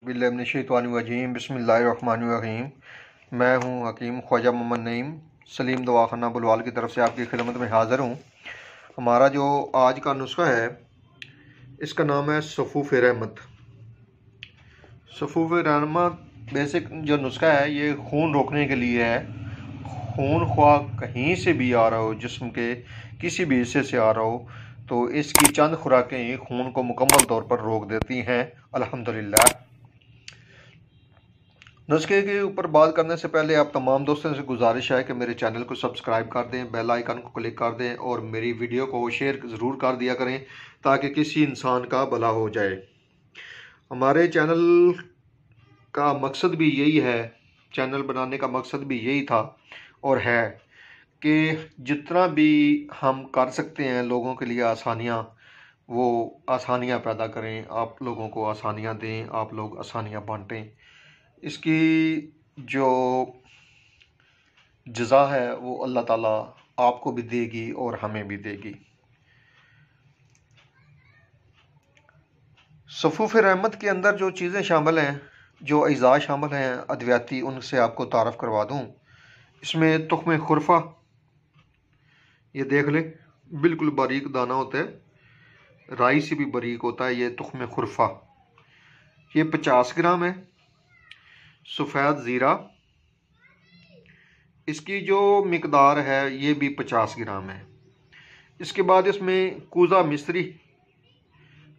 बिल्लाहिमिनश्शैतानिर्रजीम बिस्मिल्लाहिर्रहमानिर्रहीम। मैं हूं हकीम ख्वाजा मोहम्मद नईम सलीम दवाखाना बुलवाल की तरफ से आपकी खिदमत में हाज़िर हूं। हमारा जो आज का नुस्खा है इसका नाम है सफ़ूफ़ रहमत। सफ़ूफ़ रहमत बेसिक जो नुस्खा है ये खून रोकने के लिए है। खून ख्वाह कहीं से भी आ रहा हो, जिस्म के किसी भी हिस्से से आ रहा हो, तो इसकी चंद खुराकें ही खून को मुकम्मल तौर पर रोक देती हैं अल्हम्दुलिल्लाह। नुस्खे के ऊपर बात करने से पहले आप तमाम दोस्तों से गुजारिश है कि मेरे चैनल को सब्सक्राइब कर दें, बेल आइकन को क्लिक कर दें और मेरी वीडियो को शेयर ज़रूर कर दिया करें ताकि किसी इंसान का भला हो जाए। हमारे चैनल का मकसद भी यही है, चैनल बनाने का मकसद भी यही था और है कि जितना भी हम कर सकते हैं लोगों के लिए आसानियाँ, वो आसानियाँ पैदा करें, आप लोगों को आसानियाँ दें, आप लोग आसानियाँ बाँटें। इसकी जो जज़ा है वो अल्लाह ताला आपको भी देगी और हमें भी देगी। सफ़ूफ़ रहमत के अंदर जो चीज़ें शामिल हैं, जो अज़ा शामिल हैं अद्वियाती, उनसे आपको तारफ़ करवा दूँ। इसमें तुख्म खुरफा, ये देख लें, बिल्कुल बारीक दाना होता है, राई से भी बारीक होता है। ये तुख्म खुरफा, ये 50 ग्राम है। सफ़ेद ज़ीरा, इसकी जो मिकदार है ये भी 50 ग्राम है। इसके बाद इसमें कूज़ा मिस्री,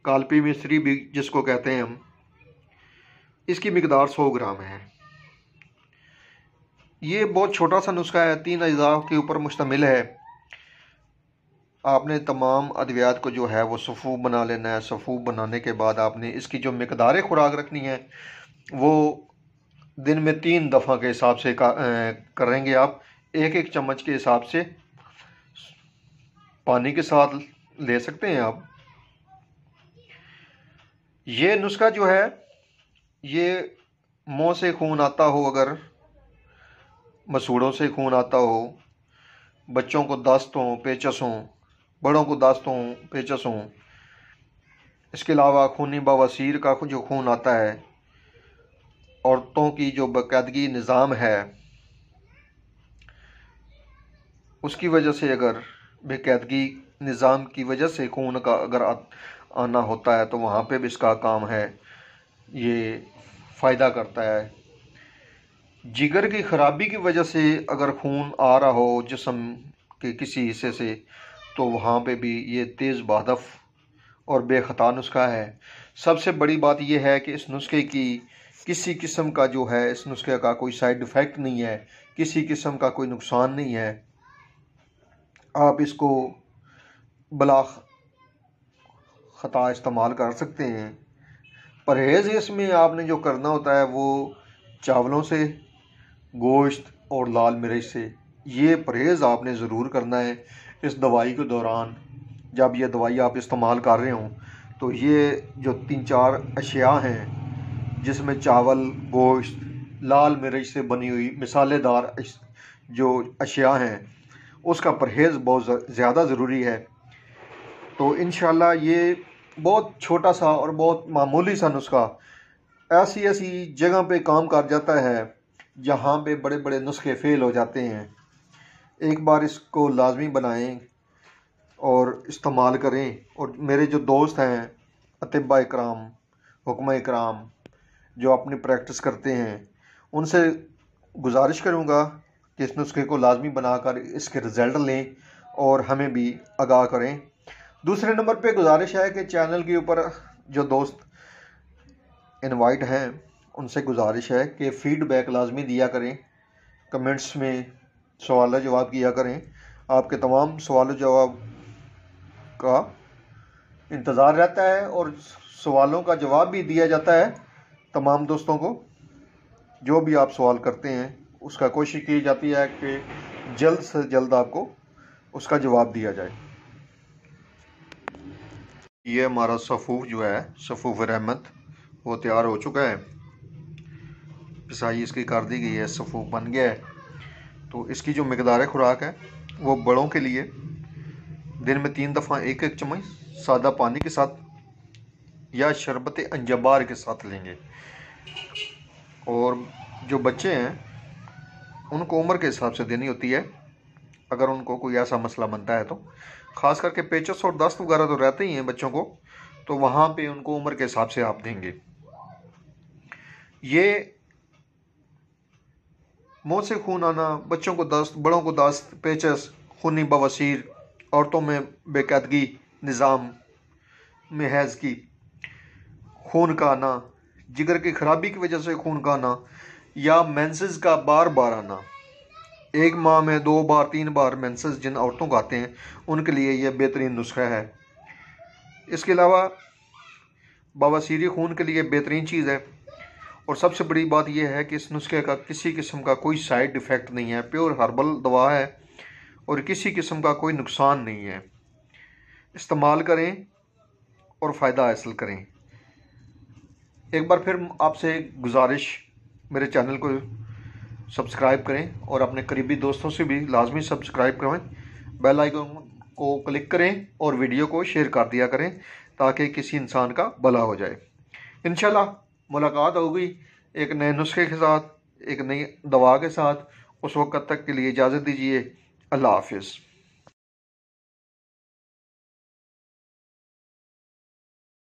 कालपी मिस्री भी जिसको कहते हैं हम, इसकी मिकदार 100 ग्राम है। ये बहुत छोटा सा नुस्खा है, 3 अज़ा के ऊपर मुश्तमिल है। आपने तमाम अद्वियात को जो है वो सफ़ूफ़ बना लेना है। सफ़ूफ़ बनाने के बाद आपने इसकी जो मिकदार खुराक रखनी है वो दिन में 3 दफ़ा के हिसाब से करेंगे। आप 1-1 चम्मच के हिसाब से पानी के साथ ले सकते हैं आप। ये नुस्खा जो है ये मुँह से खून आता हो, अगर मसूड़ों से खून आता हो, बच्चों को दस्त हो, पेचस हो, बड़ों को दस्त हो, पेचस हो, इसके अलावा खूनी बवासीर का जो खून आता है, औरतों की जो बाकायदगी निज़ाम है उसकी वजह से, अगर बेकायदगी निज़ाम की वजह से खून का अगर आना होता है तो वहाँ पे भी इसका काम है, ये फ़ायदा करता है। जिगर की ख़राबी की वजह से अगर खून आ रहा हो जिस्म के किसी हिस्से से, तो वहाँ पे भी ये तेज़ बहदफ़ और बेख़ता नुस्खा है। सबसे बड़ी बात यह है कि इस नुस्खे की किसी किस्म का जो है, इस नुस्खे का कोई साइड इफ़ेक्ट नहीं है, किसी किस्म का कोई नुकसान नहीं है। आप इसको बला ख़ता इस्तेमाल कर सकते हैं। परहेज़ इसमें आपने जो करना होता है वो चावलों से, गोश्त और लाल मिर्च से, ये परहेज़ आपने ज़रूर करना है इस दवाई के दौरान। जब ये दवाई आप इस्तेमाल कर रहे हों तो ये जो 3-4 अशिया हैं जिसमें चावल, गोश्त, लाल मिर्च से बनी हुई मिसालेदार जो अशिया हैं, उसका परहेज़ बहुत ज़्यादा ज़रूरी है। तो इंशाल्लाह ये बहुत छोटा सा और बहुत मामूली सा नुस्खा ऐसी ऐसी जगह पे काम कर जाता है जहाँ पे बड़े बड़े नुस्खे फ़ेल हो जाते हैं। एक बार इसको लाजमी बनाएं और इस्तेमाल करें। और मेरे जो दोस्त हैं अतिब्बा इकराम, हुक्मा इकराम, जो अपनी प्रैक्टिस करते हैं, उनसे गुजारिश करूँगा कि इस नुस्खे को लाजमी बनाकर इसके रिज़ल्ट लें और हमें भी आगाह करें। दूसरे नंबर पे गुजारिश है कि चैनल के ऊपर जो दोस्त इनवाइट हैं उनसे गुजारिश है कि फ़ीडबैक लाजमी दिया करें, कमेंट्स में सवाल जवाब किया करें। आपके तमाम सवाल जवाब का इंतज़ार रहता है और सवालों का जवाब भी दिया जाता है तमाम दोस्तों को। जो भी आप सवाल करते हैं उसका कोशिश की जाती है कि जल्द से जल्द आपको उसका जवाब दिया जाए। ये हमारा सफ़ूफ़ जो है, सफ़ूफ़ रहमत, वो तैयार हो चुका है। पिसाई इसकी कर दी गई है, सफ़ूफ़ बन गया है। तो इसकी जो मिकदार खुराक है वो बड़ों के लिए दिन में 3 दफ़ा 1-1 चम्मच सादा पानी के साथ या शरबत अंजबार के साथ लेंगे। और जो बच्चे हैं उनको उम्र के हिसाब से देनी होती है, अगर उनको कोई ऐसा मसला बनता है तो। ख़ास करके पेचस और दस्त वगैरह तो रहते ही हैं बच्चों को, तो वहाँ पे उनको उम्र के हिसाब से आप देंगे। ये मुंह से खून आना, बच्चों को दस्त, बड़ों को दस्त, पेचस, खूनी बवासीर, औरतों में बेकायदगी निज़ाम में हैज़ की, खून का आना, जिगर की खराबी की वजह से खून का आना, या मेंसेस का बार बार आना, एक माह में 2 बार 3 बार मेंसेस जिन औरतों को आते हैं उनके लिए यह बेहतरीन नुस्खा है। इसके अलावा बवासीर खून के लिए बेहतरीन चीज़ है। और सबसे बड़ी बात यह है कि इस नुस्खे का किसी किस्म का कोई साइड इफ़ेक्ट नहीं है, प्योर हर्बल दवा है और किसी किस्म का कोई नुकसान नहीं है। इस्तेमाल करें और फ़ायदा हासिल करें। एक बार फिर आपसे गुजारिश, मेरे चैनल को सब्सक्राइब करें और अपने करीबी दोस्तों से भी लाजमी सब्सक्राइब करें, बेल आइकन को क्लिक करें और वीडियो को शेयर कर दिया करें ताकि किसी इंसान का भला हो जाए। इंशाल्लाह मुलाकात होगी एक नए नुस्खे के साथ, एक नई दवा के साथ। उस वक्त तक के लिए इजाज़त दीजिए। अल्लाह हाफिज़।